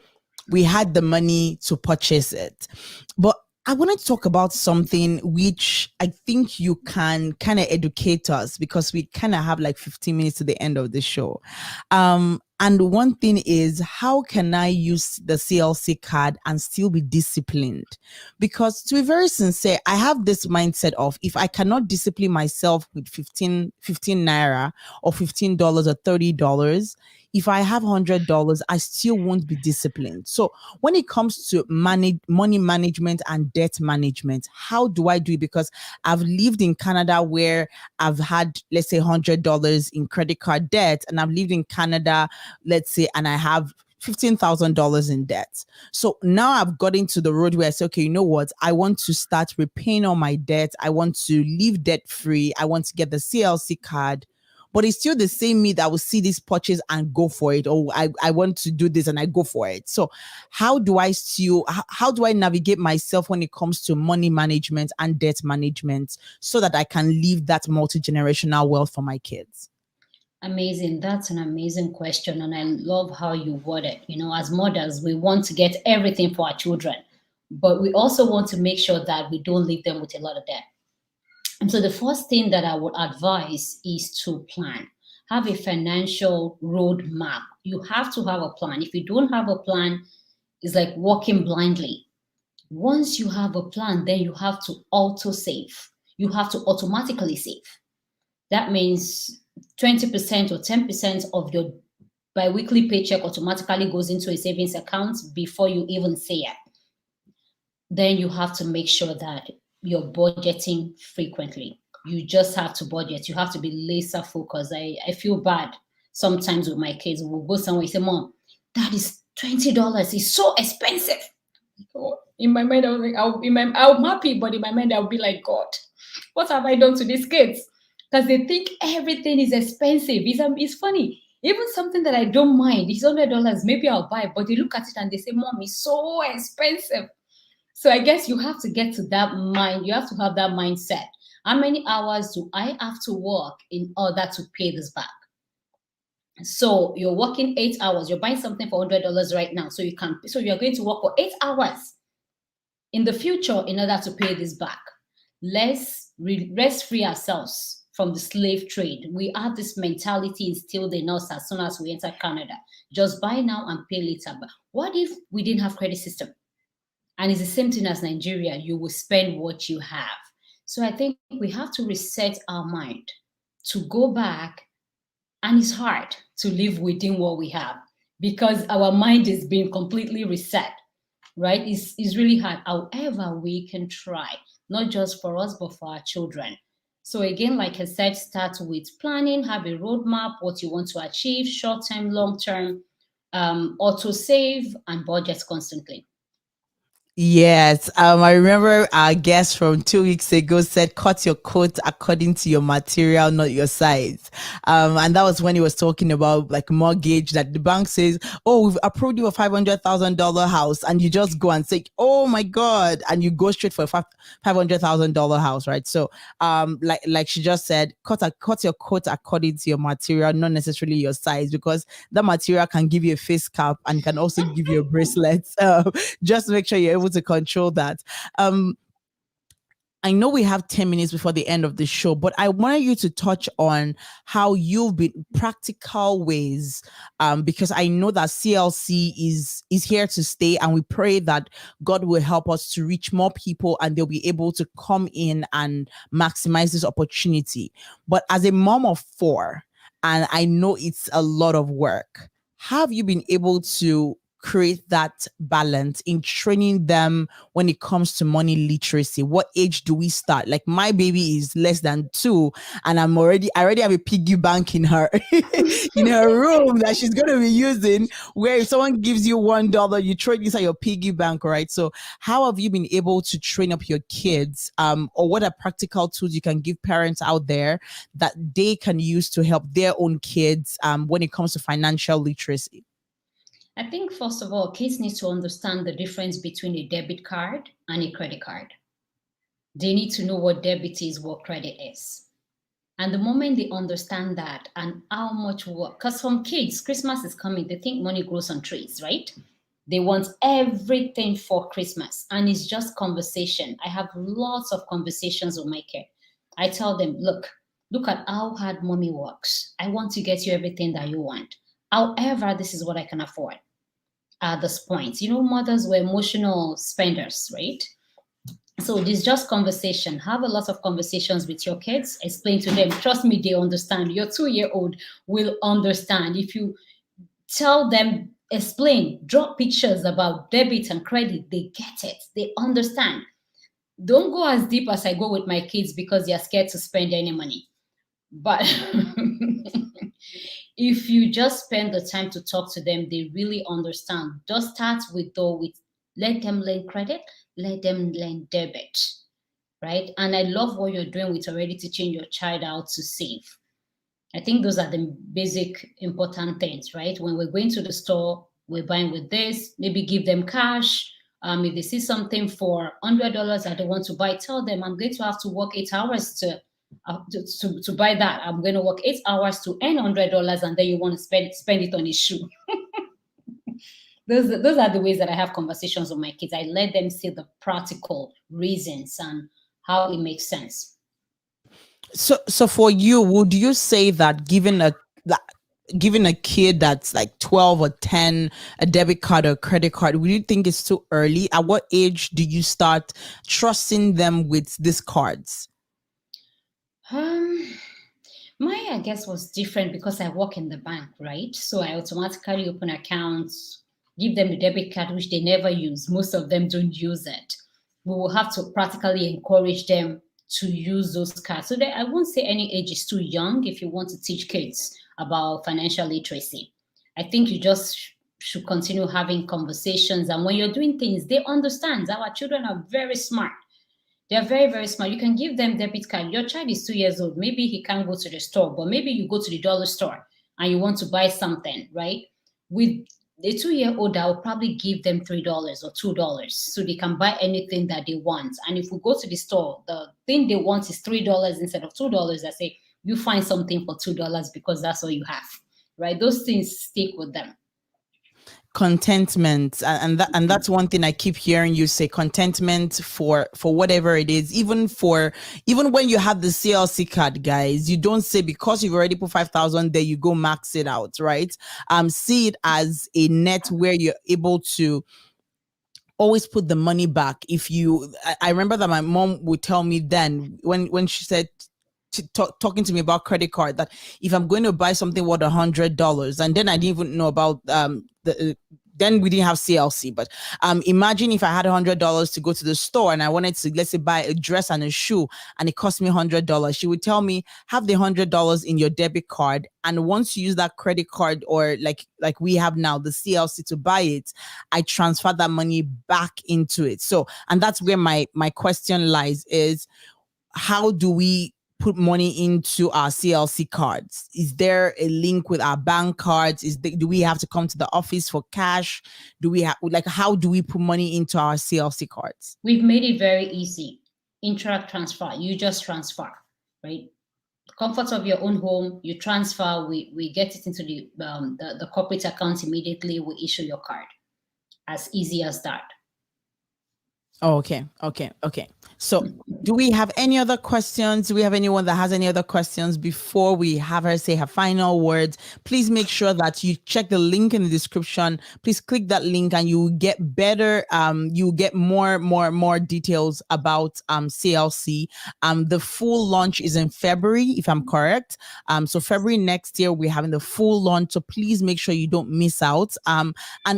we had the money to purchase it. But I want to talk about something which I think you can kind of educate us, because we kind of have like 15 minutes to the end of the show. And one thing is, how can I use the CLC card and still be disciplined? Because to be very sincere, I have this mindset of, if I cannot discipline myself with 15 naira or $15 or $30, if I have $100, I still won't be disciplined. So when it comes to money management and debt management, how do I do it? Because I've lived in Canada where I've had, let's say, $100 in credit card debt, and I've lived in Canada, let's say, and I have $15,000 in debt. So now I've got into the road where I say, okay, you know what? I want to start repaying all my debt. I want to live debt free. I want to get the CLC card. But it's still the same me that will see this purchase and go for it. Or I want to do this and I go for it. So how do I navigate myself when it comes to money management and debt management, so that I can leave that multi-generational wealth for my kids? Amazing. That's an amazing question. And I love how you word it. As mothers, we want to get everything for our children, but we also want to make sure that we don't leave them with a lot of debt. And so the first thing that I would advise is to plan. Have a financial roadmap. You have to have a plan. If you don't have a plan, it's like walking blindly. Once you have a plan, then you have to auto save. You have to automatically save. That means 20% or 10% of your biweekly paycheck automatically goes into a savings account before you even say it. Then you have to make sure that you're budgeting frequently. You just have to budget. You have to be laser focused. I feel bad sometimes with my kids. We'll go somewhere and say, Mom, that is $20. It's so expensive. In my mind, I was like, I'm happy, but in my mind, I'll be like, God, what have I done to these kids? Because they think everything is expensive. It's funny. Even something that I don't mind, it's $100, maybe I'll buy, but they look at it and they say, Mom, it's so expensive. So I guess you have to get to that mind. You have to have that mindset. How many hours do I have to work in order to pay this back? So you're working 8 hours. You're buying something for $100 right now. So you're going to work for 8 hours in the future in order to pay this back. Let's free ourselves from the slave trade. We have this mentality instilled in us as soon as we enter Canada. Just buy now and pay later. But what if we didn't have credit system? And it's the same thing as Nigeria. You will spend what you have. So I think we have to reset our mind to go back. And it's hard to live within what we have because our mind is being completely reset, right? It's really hard. However, we can try, not just for us, but for our children. So again, like I said, start with planning, have a roadmap, what you want to achieve, short-term, long-term, auto save and budget constantly. Yes, I remember our guest from 2 weeks ago said, "Cut your coat according to your material, not your size." And that was when he was talking about like mortgage, that the bank says, "Oh, we've approved you a $500,000 house," and you just go and say, "Oh my God," and you go straight for a $500,000 house, right? So, like she just said, cut your coat according to your material, not necessarily your size, because that material can give you a face cap and can also give you a bracelet. Just make sure you're able to control that. I know we have 10 minutes before the end of the show, but I wanted you to touch on how you've been practical ways, because I know that CLC is here to stay, and we pray that God will help us to reach more people and they'll be able to come in and maximize this opportunity. But as a mom of four, and I know it's a lot of work, have you been able to create that balance in training them when it comes to money literacy? What age do we start? Like my baby is less than 2, and I already have a piggy bank in her in her room that she's going to be using, where if someone gives you $1, you throw it inside your piggy bank, right? So how have you been able to train up your kids, or what are practical tools you can give parents out there that they can use to help their own kids when it comes to financial literacy? I think, first of all, kids need to understand the difference between a debit card and a credit card. They need to know what debit is, what credit is. And the moment they understand that and how much work, because some kids, Christmas is coming, they think money grows on trees, right? They want everything for Christmas, and it's just conversation. I have lots of conversations with my kids. I tell them, look at how hard mommy works. I want to get you everything that you want. However, this is what I can afford at this point. Mothers were emotional spenders, right? So this just conversation. Have a lot of conversations with your kids. Explain to them. Trust me, they understand. Your 2-year-old will understand. If you tell them, explain, draw pictures about debit and credit, they get it. They understand. Don't go as deep as I go with my kids because they're scared to spend any money. But if you just spend the time to talk to them, they really understand. Just start with let them learn credit, let them learn debit, right? And I love what you're doing with already teaching your child how to save. I think those are the basic important things, right? When we're going to the store, we're buying with this, maybe give them cash. If they see something for $100 that they want to buy, tell them I'm going to have to work 8 hours to buy that. I'm going to work 8 hours to earn $100, and then you want to spend it on a shoe. Those are the ways that I have conversations with my kids. I let them see the practical reasons and how it makes sense. So for you, would you say that giving a kid that's like 12 or 10 a debit card or credit card, would you think it's too early? At what age do you start trusting them with these cards? My, I guess, was different because I work in the bank, right? So I automatically open accounts, give them the debit card, which they never use. Most of them don't use it. We will have to practically encourage them to use those cards. So I won't say any age is too young if you want to teach kids about financial literacy. I think you just should continue having conversations. And when you're doing things, they understand. Our children are very smart. They're very, very smart. You can give them debit card. Your child is 2 years old. Maybe he can't go to the store, but maybe you go to the dollar store and you want to buy something, right? With the 2-year-old, I will probably give them $3 or $2 so they can buy anything that they want. And if we go to the store, the thing they want is $3 instead of $2. I say, you find something for $2 because that's all you have, right? Those things stick with them. Contentment, and that's one thing I keep hearing you say: contentment for whatever it is. Even when you have the CLC card, guys, you don't say because you've already put 5,000 there, you go max it out, right? See it as a net where you're able to always put the money back. I remember that my mom would tell me then when she said, talking to me about credit card, that if I'm going to buy something worth $100, and then I didn't even know about then we didn't have CLC, but imagine if I had $100 to go to the store and I wanted to, let's say, buy a dress and a shoe, and it cost me $100. She would tell me, have the $100 in your debit card, and once you use that credit card, or like we have now, the CLC, to buy it, I transfer that money back into it. So, and that's where my question lies: is how do we put money into our CLC cards? Is there a link with our bank cards? Do we have to come to the office for cash? Do we have, how do we put money into our CLC cards? We've made it very easy. Interact transfer. You just transfer, right? The comfort of your own home, you transfer. We get it into the corporate account immediately. We issue your card. As easy as that. Oh, okay. So, do we have any other questions? Do we have anyone that has any other questions before we have her say her final words? Please make sure that you check the link in the description. Please click that link and you will get better, you will get more details about CLC. The full launch is in February, if I'm correct. So February next year, we're having the full launch. So please make sure you don't miss out. And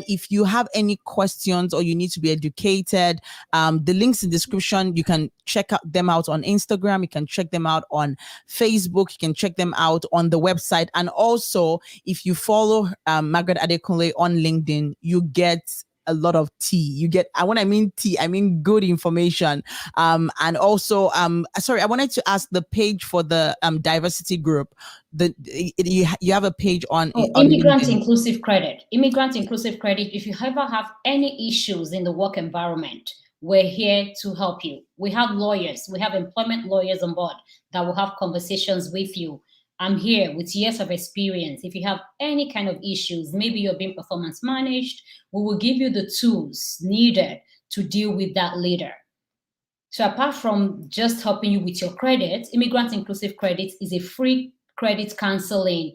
if you have any questions or you need to be educated, the links in the description, you can check them out on Instagram, you can check them out on Facebook, you can check them out on the website. And also, if you follow Margaret Adekunle on LinkedIn, you get a lot of tea. You get, when I mean tea, I mean good information. And also, sorry, I wanted to ask the page for the diversity group. You have a page on Immigrant LinkedIn. Inclusive Credit. Immigrant Inclusive Credit. If you ever have any issues in the work environment, we're here to help you. We have lawyers, we have employment lawyers on board that will have conversations with you. I'm here with years of experience. If you have any kind of issues, maybe you're being performance managed, we will give you the tools needed to deal with that later. So apart from just helping you with your credit, Immigrant Inclusive Credit is a free credit counseling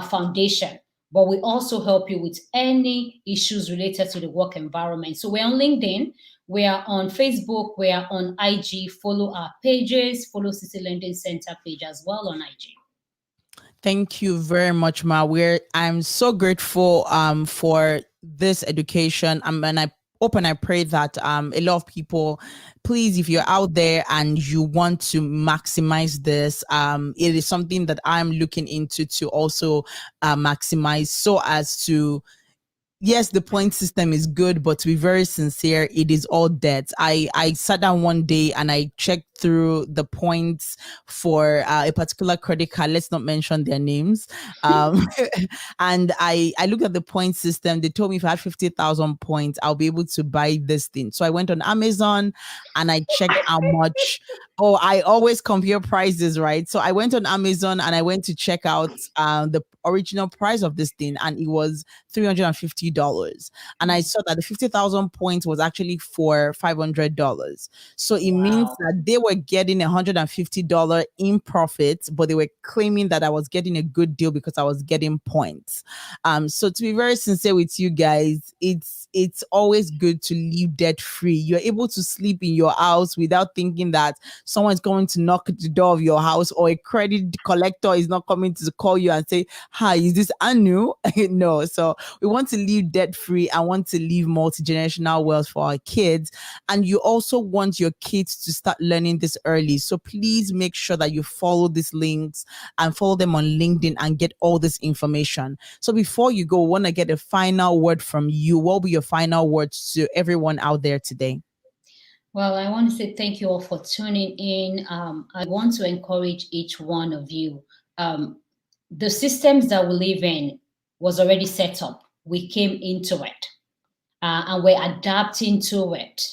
foundation, but we also help you with any issues related to the work environment. So we're on LinkedIn, we are on Facebook, we are on IG. Follow our pages, follow City Lending Center page as well on IG. Thank you very much, Ma. I'm so grateful for this education. And I hope and I pray that a lot of people, please, if you're out there and you want to maximize this, it is something that I'm looking into to also maximize, so as to, yes, the point system is good, but to be very sincere, it is all debt. I sat down one day and I checked through the points for a particular credit card. Let's not mention their names. And I looked at the point system. They told me if I had 50,000 points, I'll be able to buy this thing. So I went on Amazon and I checked how much. Oh, I always compare prices, right? So I went on Amazon and I went to check out the original price of this thing, and it was $350. And I saw that the 50,000 points was actually for $500. So it means that they were getting $150 in profit, but they were claiming that I was getting a good deal because I was getting points. So to be very sincere with you guys, it's always good to live debt free. You're able to sleep in your house without thinking that someone's going to knock at the door of your house, or a credit collector is not coming to call you and say, hi, is this Anu? No. So we want to live debt free. I want to leave multi-generational wealth for our kids. And you also want your kids to start learning this early. So please make sure that you follow these links and follow them on LinkedIn and get all this information. So before you go, want to get a final word from you. What will be your final words to everyone out there today? Well, I want to say thank you all for tuning in. I want to encourage each one of you. The systems that we live in was already set up. We came into it and we're adapting to it.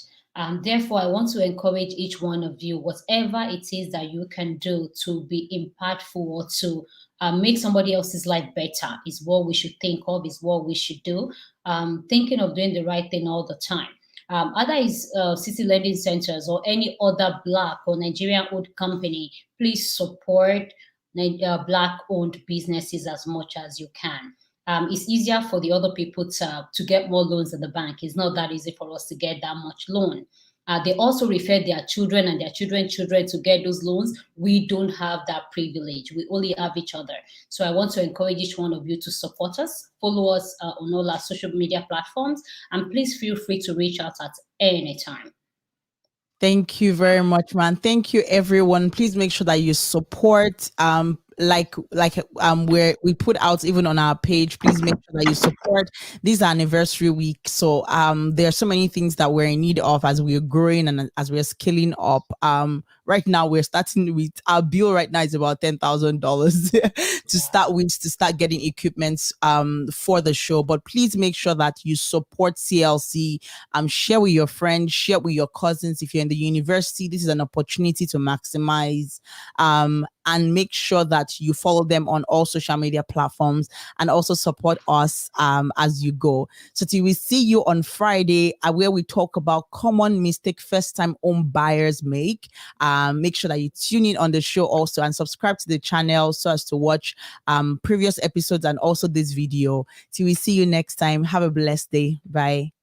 Therefore, I want to encourage each one of you, whatever it is that you can do to be impactful or to make somebody else's life better is what we should think of, is what we should do. Thinking of doing the right thing all the time. Other is City Lending Centers or any other Black or Nigerian-owned company, please support Black-owned businesses as much as you can. It's easier for the other people to get more loans at the bank. It's not that easy for us to get that much loan. They also refer their children and their children's children to get those loans. We don't have that privilege. We only have each other. So I want to encourage each one of you to support us, follow us on all our social media platforms, and please feel free to reach out at any time. Thank you very much, man. Thank you, everyone. Please make sure that you support where we put out even on our page. Please make sure that you support this anniversary week. So there are so many things that we're in need of as we're growing and as we're scaling up. right now we're starting with our bill right now is about $10,000 to start with, to start getting equipment for the show. But please make sure that you support CLC. Share with your friends, share with your cousins. If you're in the university, this is an opportunity to maximize, and make sure that you follow them on all social media platforms, and also support us as you go. So till we see you on Friday, where we talk about common mistake first-time home buyers make. Make sure that you tune in on the show also, and subscribe to the channel so as to watch previous episodes and also this video. Till we see you next time, have a blessed day. Bye.